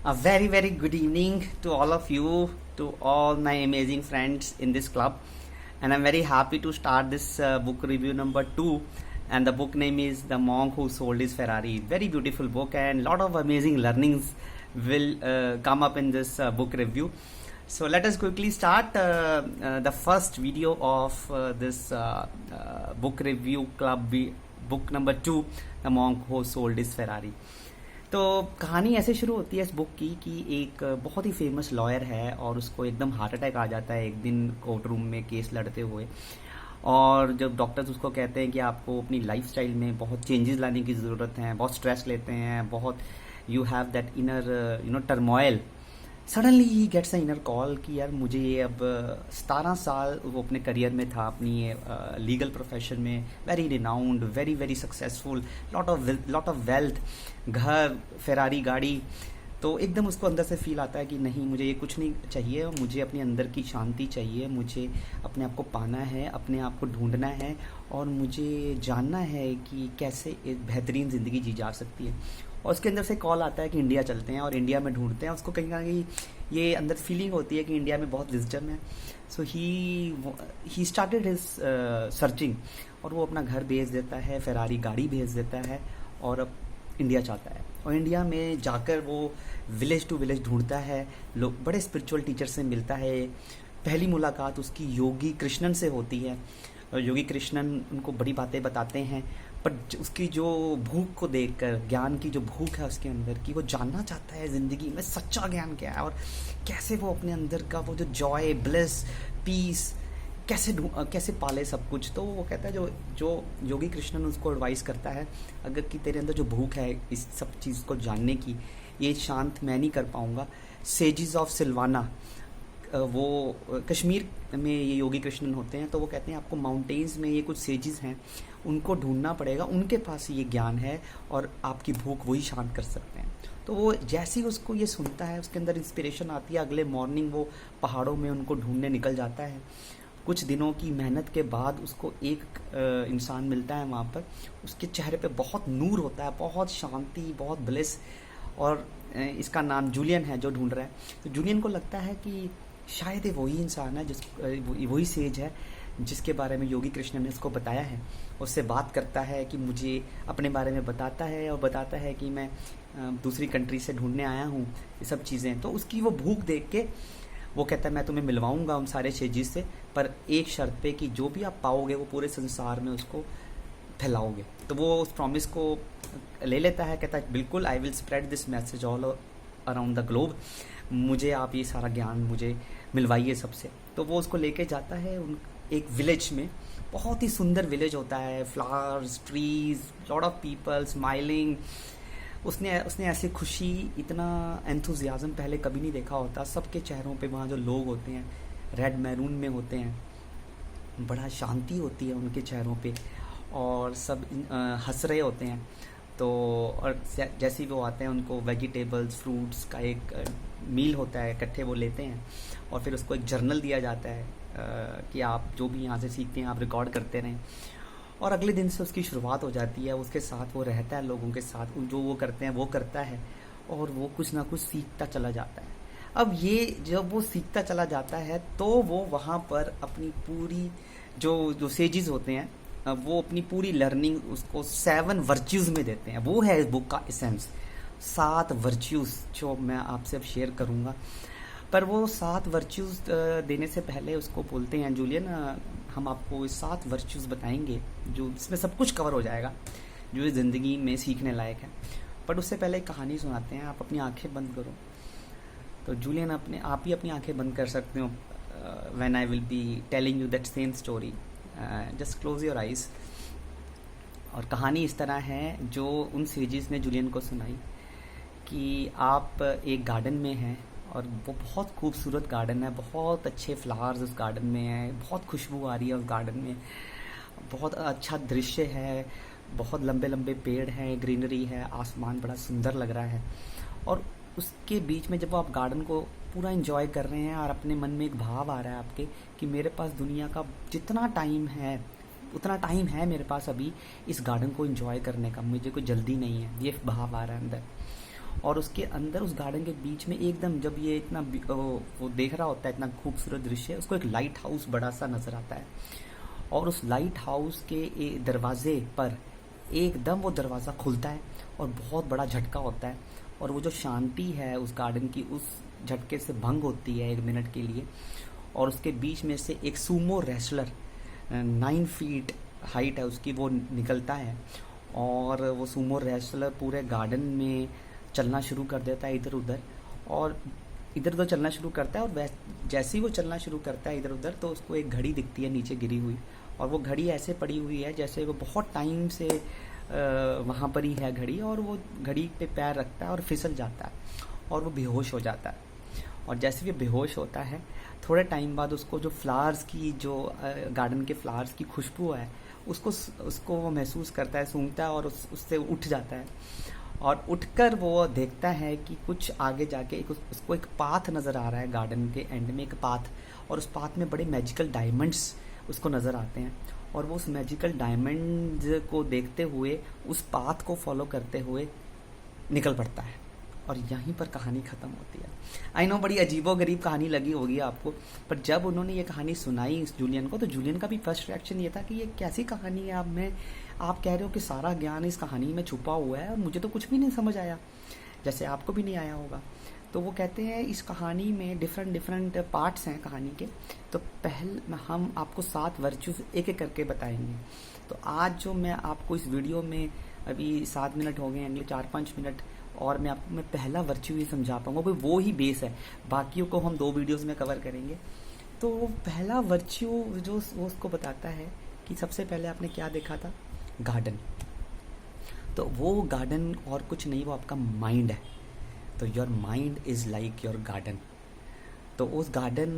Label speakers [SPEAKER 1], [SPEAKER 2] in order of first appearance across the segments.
[SPEAKER 1] A very, very good evening to all of you, to all my amazing friends in this club. And I'm very happy to start this book review number 2. And the book name is The Monk Who Sold His Ferrari. Very beautiful book, and lot of amazing learnings will come up in this book review. So let us quickly start the first video of this book review club, book number 2, The Monk Who Sold His Ferrari. तो कहानी ऐसे शुरू होती है इस book की कि एक बहुत ही फेमस लॉयर है और उसको एकदम हार्ट अटैक आ जाता है एक दिन कोर्ट रूम में केस लड़ते हुए। और जब डॉक्टर्स उसको कहते हैं कि आपको अपनी लाइफस्टाइल में बहुत चेंजेस लाने की ज़रूरत है, बहुत स्ट्रेस लेते हैं, बहुत you have that inner turmoil, suddenly ही गेट्स अ इनर कॉल कि यार मुझे ये अब 17 साल वो अपने करियर में था, अपनी लीगल प्रोफेशन में, very renowned, very very successful, lot of wealth, घर, फेरारी गाड़ी। तो एकदम उसको अंदर से फील आता है कि नहीं, मुझे ये कुछ नहीं चाहिए, मुझे अपने अंदर की शांति चाहिए, मुझे अपने आप को पाना है, अपने आप को ढूंढना है और मुझे जानना है कि कैसे एक बेहतरीन ज़िंदगी जी जा सकती है। और उसके अंदर से कॉल आता है कि इंडिया चलते हैं और इंडिया में ढूंढते हैं। उसको कहीं ना कहीं ये अंदर फीलिंग होती है कि इंडिया में बहुत विजडम है। सो ही स्टार्टेड हिज सर्चिंग और वो अपना घर भेज देता है, फेरारी गाड़ी भेज देता है और अब इंडिया चाहता है। और इंडिया में जाकर वो विलेज टू विलेज ढूंढता है, लोग बड़े स्पिरिचुअल टीचर से मिलता है। पहली मुलाकात उसकी योगी कृष्णन से होती है और योगी कृष्णन उनको बड़ी बातें बताते हैं, पर उसकी जो भूख को देखकर, ज्ञान की जो भूख है उसके अंदर की, वो जानना चाहता है ज़िंदगी में सच्चा ज्ञान क्या है और कैसे वो अपने अंदर का वो जो जॉय, ब्लिस, पीस कैसे पाले सब कुछ। तो वो कहता है, जो योगी कृष्णन उसको एडवाइस करता है, अगर कि तेरे अंदर जो भूख है इस सब चीज़ को जानने की, ये शांत मैं नहीं कर पाऊँगा। सेजिस ऑफ सिल्वाना, वो कश्मीर में ये योगी कृष्णन होते हैं, तो वो कहते हैं आपको माउंटेन्स में ये कुछ सेजिस हैं, उनको ढूंढना पड़ेगा, उनके पास ये ज्ञान है और आपकी भूख वही शांत कर सकते हैं। तो वो जैसे ही उसको ये सुनता है, उसके अंदर इंस्पिरेशन आती है। अगले मॉर्निंग वो पहाड़ों में उनको ढूंढने निकल जाता है। कुछ दिनों की मेहनत के बाद उसको एक इंसान मिलता है वहाँ पर। उसके चेहरे पे बहुत नूर होता है, बहुत शांति, बहुत ब्लिस, और इसका नाम जूलियन है जो ढूंढ रहा है। तो जूलियन को लगता है कि शायद ये वही इंसान है, वही सेज है जिसके बारे में योगी कृष्ण ने उसको बताया है। उससे बात करता है कि मुझे अपने बारे में बताता है और बताता है कि मैं दूसरी कंट्री से ढूंढने आया हूँ, ये सब चीज़ें। तो उसकी वो भूख देख के वो कहता है मैं तुम्हें मिलवाऊंगा उन सारे सेजिस से, पर एक शर्त पे कि जो भी आप पाओगे वो पूरे संसार में उसको फैलाओगे। तो वो उस प्रॉमिस को ले लेता है, कहता है बिल्कुल, I will spread this message all around the globe, मुझे आप ये सारा ज्ञान मुझे मिलवाइए सबसे। तो वो उसको लेके जाता है एक विलेज में, बहुत ही सुंदर विलेज होता है, flowers, trees, lot of people smiling. उसने ऐसी खुशी, इतना एंथुजियाज्म पहले कभी नहीं देखा होता। सबके चेहरों पे वहाँ जो लोग होते हैं रेड मैरून में होते हैं, बड़ा शांति होती है उनके चेहरों पे और सब हंस रहे होते हैं। तो और जैसे ही वो आते हैं उनको वेजिटेबल्स, फ्रूट्स का एक मील होता है, इकट्ठे वो लेते हैं और फिर उसको एक जर्नल दिया जाता है कि आप जो भी यहाँ से सीखते हैं आप रिकॉर्ड करते रहें। और अगले दिन से उसकी शुरुआत हो जाती है, उसके साथ वो रहता है, लोगों के साथ जो वो करते हैं वो करता है और वो कुछ ना कुछ सीखता चला जाता है। अब ये जब वो सीखता चला जाता है तो वो वहाँ पर अपनी पूरी जो सेजिस होते हैं वो अपनी पूरी लर्निंग उसको 7 वर्च्यूज़ में देते हैं। वो है इस बुक का एसेंस, 7 वर्च्यूज़ जो मैं आपसे अब शेयर करूँगा। पर वो 7 वर्च्यूज़ देने से पहले उसको बोलते हैं, जूलियन हम आपको 7 वर्च्यूज़ बताएंगे जो इसमें सब कुछ कवर हो जाएगा जो इस ज़िंदगी में सीखने लायक है। बट उससे पहले एक कहानी सुनाते हैं, आप अपनी आंखें बंद करो। तो जूलियन आप ही अपनी आंखें बंद कर सकते हो when I will be telling you that same story, just close your eyes. और कहानी इस तरह है जो उन सेजिस ने जूलियन को सुनाई कि आप एक गार्डन में हैं और वो बहुत खूबसूरत गार्डन है, बहुत अच्छे फ्लावर्स उस गार्डन में हैं, बहुत खुशबू आ रही है उस गार्डन में, बहुत अच्छा दृश्य है, बहुत लंबे लंबे पेड़ हैं, ग्रीनरी है, आसमान बड़ा सुंदर लग रहा है। और उसके बीच में जब आप गार्डन को पूरा एंजॉय कर रहे हैं और अपने मन में एक भाव आ रहा है आपके कि मेरे पास दुनिया का जितना टाइम है उतना टाइम है मेरे पास अभी इस गार्डन को एंजॉय करने का, मुझे कोई जल्दी नहीं है, ये भाव आ रहा है अंदर। और उसके अंदर उस गार्डन के बीच में एकदम, जब ये इतना वो देख रहा होता है इतना खूबसूरत दृश्य, उसको एक लाइट हाउस बड़ा सा नजर आता है। और उस लाइट हाउस के दरवाजे पर एकदम वो दरवाज़ा खुलता है और बहुत बड़ा झटका होता है, और वो जो शांति है उस गार्डन की, उस झटके से भंग होती है 1 मिनट के लिए। और उसके बीच में से एक सूमो रेसलर 9 फीट हाइट है उसकी, वो निकलता है, और वो सूमो रेसलर पूरे गार्डन में चलना शुरू कर देता है इधर उधर, और इधर उधर चलना शुरू करता है। और जैसे ही वो चलना शुरू करता है इधर उधर, तो उसको एक घड़ी दिखती है नीचे गिरी हुई, और वो घड़ी ऐसे पड़ी हुई है जैसे वो बहुत टाइम से वहाँ पर ही है घड़ी, और वो घड़ी पे पैर रखता है और फिसल जाता है और वो बेहोश हो जाता है। और जैसे भी बेहोश होता है, थोड़े टाइम बाद उसको जो फ्लावर्स की, जो गार्डन के फ्लावर्स की खुशबू है, उसको वो महसूस करता है, सूंघता है, और उससे उठ जाता है। और उठकर वो देखता है कि कुछ आगे जाके उसको एक पाथ नज़र आ रहा है, गार्डन के एंड में एक पाथ, और उस पाथ में बड़े मैजिकल डायमंड्स उसको नज़र आते हैं। और वो उस मैजिकल डायमंड्स को देखते हुए, उस पाथ को फॉलो करते हुए निकल पड़ता है, और यहीं पर कहानी ख़त्म होती है। आई नो बड़ी अजीबोगरीब कहानी लगी होगी आपको, पर जब उन्होंने ये कहानी सुनाई जूलियन को, तो जूलियन का भी फर्स्ट रिएक्शन ये था कि ये कैसी कहानी है। आप कह रहे हो कि सारा ज्ञान इस कहानी में छुपा हुआ है, और मुझे तो कुछ भी नहीं समझ आया, जैसे आपको भी नहीं आया होगा। तो वो कहते हैं इस कहानी में डिफरेंट पार्ट्स हैं कहानी के। तो पहले हम आपको 7 वर्च्यूज एक एक करके बताएंगे। तो आज जो मैं आपको इस वीडियो में, अभी 7 मिनट हो गए, अगले 4-5 मिनट और मैं पहला वर्च्यू ही समझा पाऊंगा, क्योंकि वो ही बेस है, बाकियों को हम 2 वीडियोस में कवर करेंगे। तो पहला वर्च्यू जो वो उसको बताता है कि सबसे पहले आपने क्या देखा था, गार्डन। तो वो गार्डन और कुछ नहीं, वो आपका माइंड है। तो your mind is like your garden. तो उस गार्डन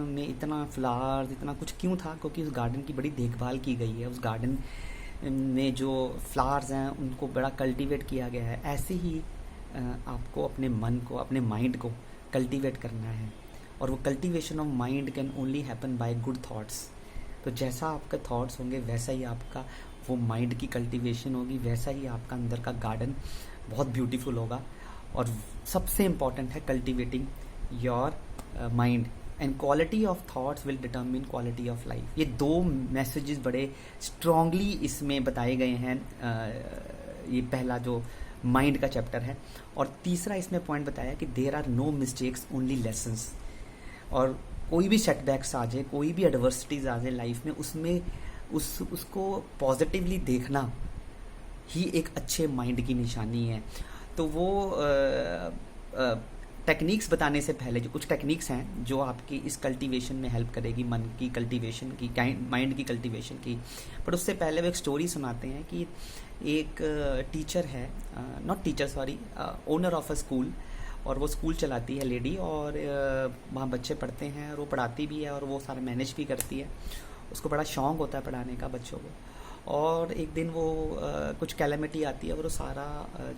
[SPEAKER 1] में इतना फ्लावर्स, इतना कुछ क्यों था, क्योंकि उस गार्डन की बड़ी देखभाल की गई है। उस गार्डन में जो फ्लावर्स हैं उनको बड़ा कल्टीवेट किया गया है। ऐसे ही आपको अपने मन को, अपने माइंड को कल्टीवेट करना है, और वो cultivation of mind can only happen by good thoughts. तो जैसा आपके थॉट्स होंगे वैसा ही आपका वो माइंड की कल्टीवेशन होगी, वैसा ही आपका अंदर का गार्डन बहुत ब्यूटीफुल होगा। और सबसे इम्पॉर्टेंट है cultivating your mind, and quality of thoughts will determine quality of life. ये 2 मैसेजेस बड़े स्ट्रांगली इसमें बताए गए हैं। ये पहला जो माइंड का चैप्टर है। और तीसरा इसमें पॉइंट बताया कि there are no mistakes, only lessons. और कोई भी सेटबैक्स आ जाए, कोई भी एडवर्सिटीज आ जाए लाइफ में, उसमें उसको पॉजिटिवली देखना ही एक अच्छे माइंड की निशानी है। तो वो टेक्निक्स बताने से पहले, जो कुछ टेक्निक्स हैं जो आपकी इस कल्टीवेशन में हेल्प करेगी, मन की कल्टीवेशन की, माइंड की कल्टीवेशन की, पर उससे पहले वो एक स्टोरी सुनाते हैं कि एक टीचर है, not teacher sorry, owner of a school, और वो स्कूल चलाती है लेडी, और वहाँ बच्चे पढ़ते हैं, और वो पढ़ाती भी है, और वो सारा मैनेज भी करती है। उसको बड़ा शौक होता है पढ़ाने का बच्चों को। और एक दिन वो कुछ कैलेमिटी आती है, और वो सारा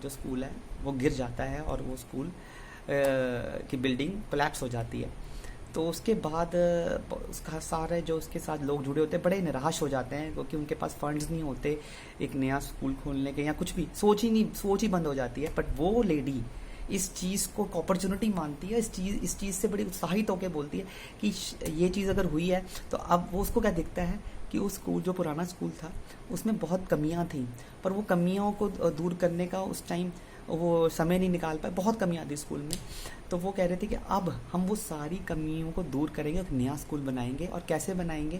[SPEAKER 1] जो स्कूल है वो गिर जाता है, और वो स्कूल की बिल्डिंग कोलैप्स हो जाती है। तो उसके बाद उसका सारे जो उसके साथ लोग जुड़े होते हैं बड़े निराश हो जाते हैं, क्योंकि उनके पास फंड्स नहीं होते एक नया स्कूल खोलने के, या कुछ भी सोच ही बंद हो जाती है। बट वो लेडी इस चीज़ को एक अपॉर्चुनिटी मानती है, इस चीज़ से बड़ी उत्साहित होकर बोलती है कि ये चीज़ अगर हुई है तो अब वो उसको क्या दिखता है कि उस स्कूल, जो पुराना स्कूल था, उसमें बहुत कमियां थी, पर वो कमियों को दूर करने का उस टाइम वो समय नहीं निकाल पाए, बहुत कमियां थी स्कूल में। तो वो कह रहे थे कि अब हम वो सारी कमियों को दूर करेंगे, एक नया स्कूल बनाएंगे। और कैसे बनाएंगे,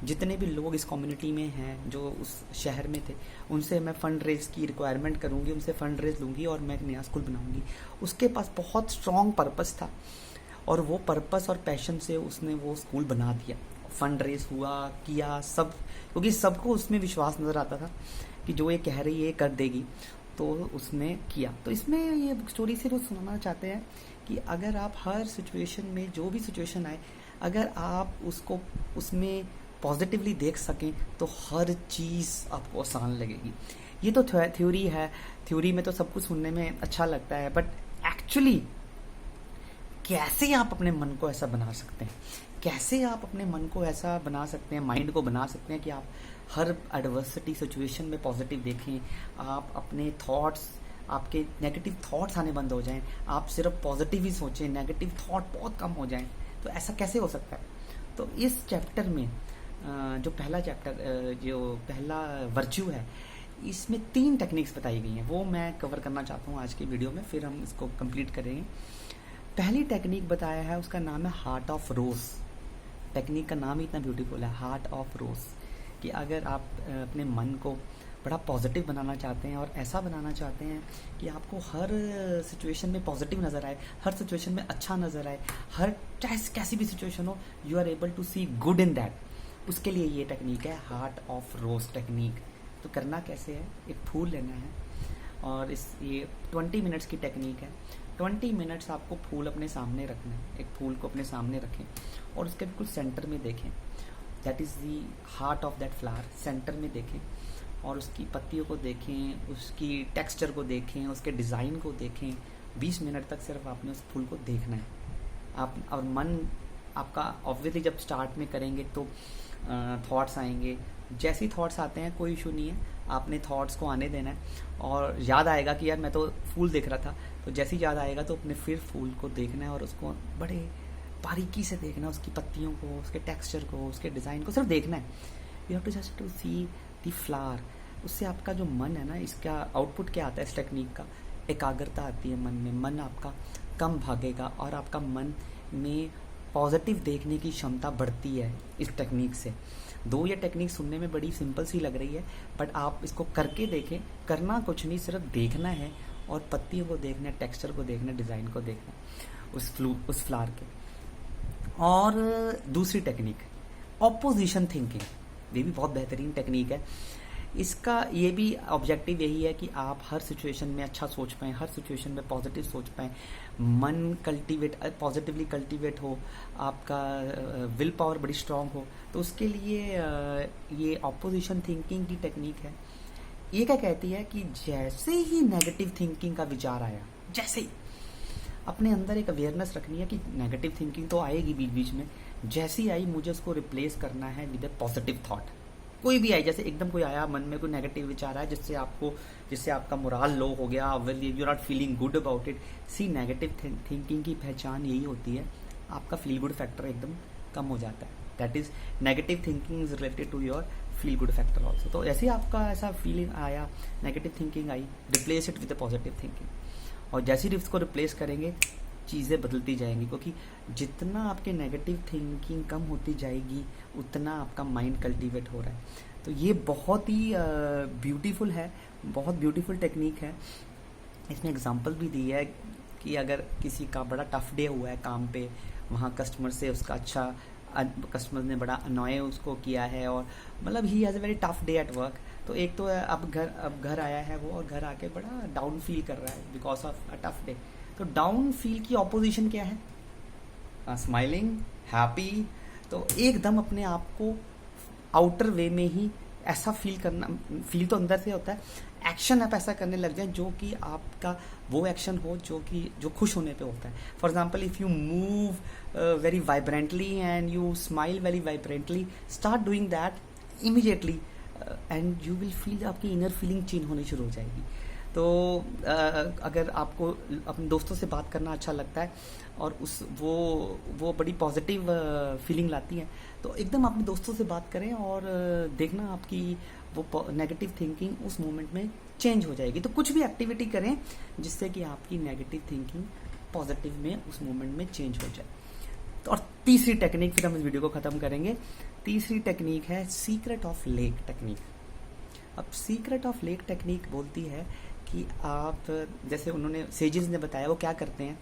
[SPEAKER 1] जितने भी लोग इस कम्युनिटी में हैं जो उस शहर में थे, उनसे मैं फ़ंड रेज की रिक्वायरमेंट करूँगी, उनसे फ़ंड रेज लूँगी, और मैं एक नया स्कूल बनाऊँगी। उसके पास बहुत स्ट्रॉन्ग पर्पस था, और वो पर्पस और पैशन से उसने वो स्कूल बना दिया। फंड रेज हुआ, किया सब, क्योंकि सबको उसमें विश्वास नज़र आता था कि जो ये कह रही है कर देगी, तो उसने किया। तो इसमें ये स्टोरी से वो सुनाना चाहते हैं कि अगर आप हर सिचुएशन में, जो भी सिचुएशन आए, अगर आप उसको उसमें पॉजिटिवली देख सकें तो हर चीज़ आपको आसान लगेगी। ये तो थ्योरी है, थ्योरी में तो सब कुछ सुनने में अच्छा लगता है, बट एक्चुअली कैसे आप अपने मन को ऐसा बना सकते हैं, कैसे आप अपने मन को ऐसा बना सकते हैं, माइंड को बना सकते हैं कि आप हर एडवर्सिटी सिचुएशन में पॉजिटिव देखें, आप अपने थॉट्स आपके नेगेटिव थॉट्स आने बंद हो जाएं, आप सिर्फ पॉजिटिव ही सोचें, नेगेटिव थॉट बहुत कम हो जाएं। तो ऐसा कैसे हो सकता है? तो इस चैप्टर में जो पहला चैप्टर जो पहला वर्च्यू है, इसमें 3 टेक्निक्स बताई गई हैं, वो मैं कवर करना चाहता हूँ आज की वीडियो में, फिर हम इसको कंप्लीट करेंगे। पहली टेक्निक बताया है, उसका नाम है हार्ट ऑफ रोज। टेक्निक का नाम ही इतना ब्यूटीफुल है, हार्ट ऑफ रोज, कि अगर आप अपने मन को बड़ा पॉजिटिव बनाना चाहते हैं और ऐसा बनाना चाहते हैं कि आपको हर सिचुएशन में पॉजिटिव नज़र आए, हर सिचुएशन में अच्छा नज़र आए, हर चाहे कैसी भी सिचुएशन हो, you are able to see good in that, उसके लिए ये टेक्निक है हार्ट ऑफ रोज टेक्निक। तो करना कैसे है? एक फूल लेना है और ये 20 मिनट्स की टेक्निक है। 20 मिनट्स आपको फूल अपने सामने रखना है, एक फूल को अपने सामने रखें और उसके बिल्कुल सेंटर में देखें, that is the heart of that flower, centre में देखें और उसकी पत्तियों को देखें, उसकी टेक्सचर को देखें, उसके डिज़ाइन को देखें। 20 मिनट तक सिर्फ आपने उस फूल को देखना है। आप और मन आपका ऑब्वियसली जब स्टार्ट में करेंगे तो थॉट्स आएंगे, जैसे ही थॉट्स आते हैं कोई इशू नहीं है, आपने थॉट्स को आने देना है और याद आएगा कि यार मैं तो फूल देख रहा था, तो जैसे ही याद आएगा तो अपने फिर फूल को देखना है और उसको बड़े बारीकी से देखना है, उसकी पत्तियों को, उसके टेक्सचर को, उसके डिज़ाइन को सिर्फ देखना है। You have to just to see the flower. उससे आपका जो मन है ना, इसका आउटपुट क्या आता है इस टेक्निक का? एकाग्रता आती है मन में, मन आपका कम भागेगा और आपका मन में पॉजिटिव देखने की क्षमता बढ़ती है इस टेक्निक से। दो ये टेक्निक सुनने में बड़ी सिंपल सी लग रही है, बट आप इसको करके देखें। करना कुछ नहीं, सिर्फ देखना है और पत्तियों को देखना है, टेक्सचर को देखना है, डिज़ाइन को देखना है उस फ्लावर के। और दूसरी टेक्निक ऑपोजिशन थिंकिंग, ये भी बहुत बेहतरीन टेक्निक है। इसका ये भी ऑब्जेक्टिव यही है कि आप हर सिचुएशन में अच्छा सोच पाएँ, हर सिचुएशन में पॉजिटिव सोच पाएँ, मन पॉजिटिवली कल्टीवेट हो, आपका विल पावर बड़ी स्ट्रांग हो। तो उसके लिए ये ऑपोजिशन थिंकिंग की टेक्निक है। ये क्या कहती है कि जैसे ही नेगेटिव थिंकिंग का विचार आया, जैसे ही अपने अंदर एक अवेयरनेस रखनी है कि नेगेटिव थिंकिंग तो आएगी बीच बीच में, जैसी आई मुझे उसको रिप्लेस करना है विद ए पॉजिटिव थॉट। कोई भी आई, जैसे एकदम कोई आया मन में, कोई नेगेटिव विचार आया जिससे आपका मोराल लो हो गया, well you are not feeling good about it. See, negative thinking की पहचान यही होती है, आपका फील गुड फैक्टर एकदम कम हो जाता है। That is negative thinking is related to your feel good factor also. तो ऐसे ही आपका ऐसा फीलिंग आया, नेगेटिव थिंकिंग आई, replace it with positive thinking, और जैसे ही इसको रिप्लेस करेंगे चीज़ें बदलती जाएंगी, क्योंकि जितना आपके नेगेटिव थिंकिंग कम होती जाएगी उतना आपका माइंड कल्टीवेट हो रहा है। तो ये बहुत ही ब्यूटीफुल है, बहुत ब्यूटीफुल टेक्निक है। इसमें एग्जांपल भी दी है कि अगर किसी का बड़ा टफ डे हुआ है काम पे, वहाँ कस्टमर से उसका कस्टमर ने बड़ा अनॉय उसको किया है, और मतलब he has a very tough day at work. तो एक तो अब घर आया है वो, और घर आके बड़ा डाउन फील कर रहा है because of a tough day. तो डाउन फील की ऑपोजिशन क्या है? Smiling, happy. तो एकदम अपने आप को आउटर वे में ही ऐसा फील करना, फील तो अंदर से होता है, एक्शन आप ऐसा करने लग जाए जो कि आपका वो एक्शन हो जो खुश होने पे होता है। For example, if you move very vibrantly and you smile very vibrantly, start doing that immediately and you will feel, आपकी इनर फीलिंग चेंज होनी शुरू हो जाएगी। तो अगर आपको अपने दोस्तों से बात करना अच्छा लगता है और वो बड़ी पॉजिटिव फीलिंग लाती है, तो एकदम अपने दोस्तों से बात करें और देखना आपकी वो नेगेटिव थिंकिंग उस मोमेंट में चेंज हो जाएगी। तो कुछ भी एक्टिविटी करें जिससे कि आपकी नेगेटिव थिंकिंग पॉजिटिव में उस मोमेंट में चेंज हो जाए। तो और तीसरी टेक्निक, फिर हम इस वीडियो को ख़त्म करेंगे। तीसरी टेक्निक है सीक्रेट ऑफ लेक टेक्निक। अब सीक्रेट ऑफ लेक टेक्निक बोलती है कि आप, जैसे उन्होंने सेजेस ने बताया, वो क्या करते हैं,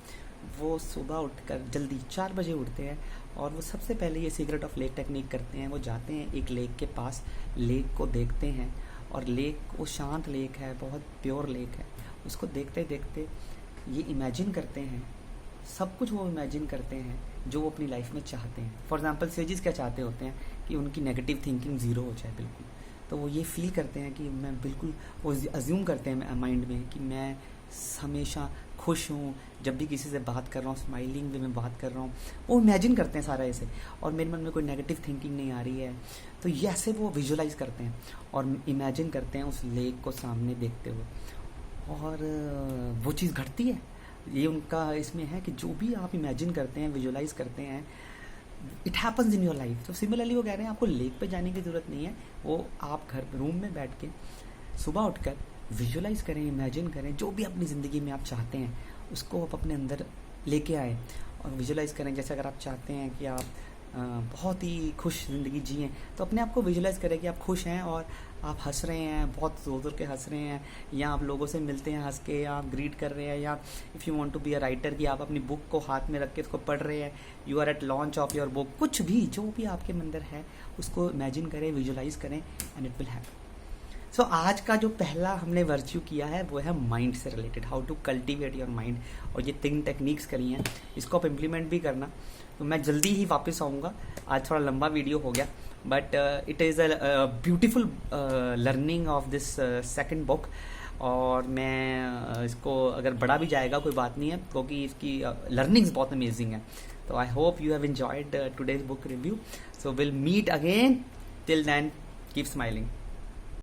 [SPEAKER 1] वो सुबह उठकर जल्दी 4 बजे उठते हैं और वो सबसे पहले ये सीक्रेट ऑफ लेक टेक्निक करते हैं। वो जाते हैं एक लेक के पास, लेक को देखते हैं, और लेक वो शांत लेक है, बहुत प्योर लेक है। उसको देखते देखते ये इमेजिन करते हैं, सब कुछ वो इमेजिन करते हैं जो वो अपनी लाइफ में चाहते हैं। फॉर एग्जांपल, सेजेस क्या चाहते होते हैं कि उनकी नेगेटिव थिंकिंग ज़ीरो हो जाए बिल्कुल। तो वो ये फील करते हैं कि मैं बिल्कुल, वो अज्यूम करते हैं माइंड में कि मैं हमेशा खुश हूँ, जब भी किसी से बात कर रहा हूँ स्माइलिंग वे में बात कर रहा हूँ, वो इमेजिन करते हैं सारा ऐसे, और मेरे मन में कोई नेगेटिव थिंकिंग नहीं आ रही है। तो ये ऐसे वो विजुअलाइज करते हैं और इमेजिन करते हैं उस लेक को सामने देखते हुए, और वो चीज़ घटती है। ये उनका इसमें है कि जो भी आप इमेजिन करते हैं, विजुलाइज करते हैं, it happens in your life. तो सिमिलरली वो कह रहे हैं आपको लेक पे जाने की ज़रूरत नहीं है, वो आप घर रूम में बैठ के सुबह उठकर विजुलाइज करें, इमेजिन करें, जो भी अपनी ज़िंदगी में आप चाहते हैं उसको आप अपने अंदर लेके आए और विजुलाइज करें। जैसे अगर आप चाहते हैं कि आप बहुत ही खुश ज़िंदगी जिएं, तो अपने आप को विजुलाइज करें कि आप खुश हैं और आप हंस रहे हैं, बहुत ज़ोर ज़ोर के हंस रहे हैं, या आप लोगों से मिलते हैं हंस के, या आप ग्रीट कर रहे हैं, या if you want to be a writer कि आप अपनी बुक को हाथ में रख के उसको पढ़ रहे हैं, you are at launch of your book, कुछ भी जो भी आपके अंदर है उसको इमेजिन करें, विजुलाइज करें एंड इट विल हैपन। सो आज का जो पहला हमने वर्च्यू किया है वो है माइंड से related, how to cultivate your mind, और ये 3 टेक्निक्स करी हैं, इसको आप इम्प्लीमेंट भी करना। तो मैं जल्दी ही वापस आऊँगा, आज थोड़ा लंबा वीडियो हो गया, but it is a beautiful learning of this second book. और मैं इसको अगर बड़ा भी जाएगा कोई बात नहीं है, क्योंकि इसकी लर्निंग्स बहुत अमेजिंग है। तो I hope you have enjoyed today's book review. So will meet again, till then keep smiling.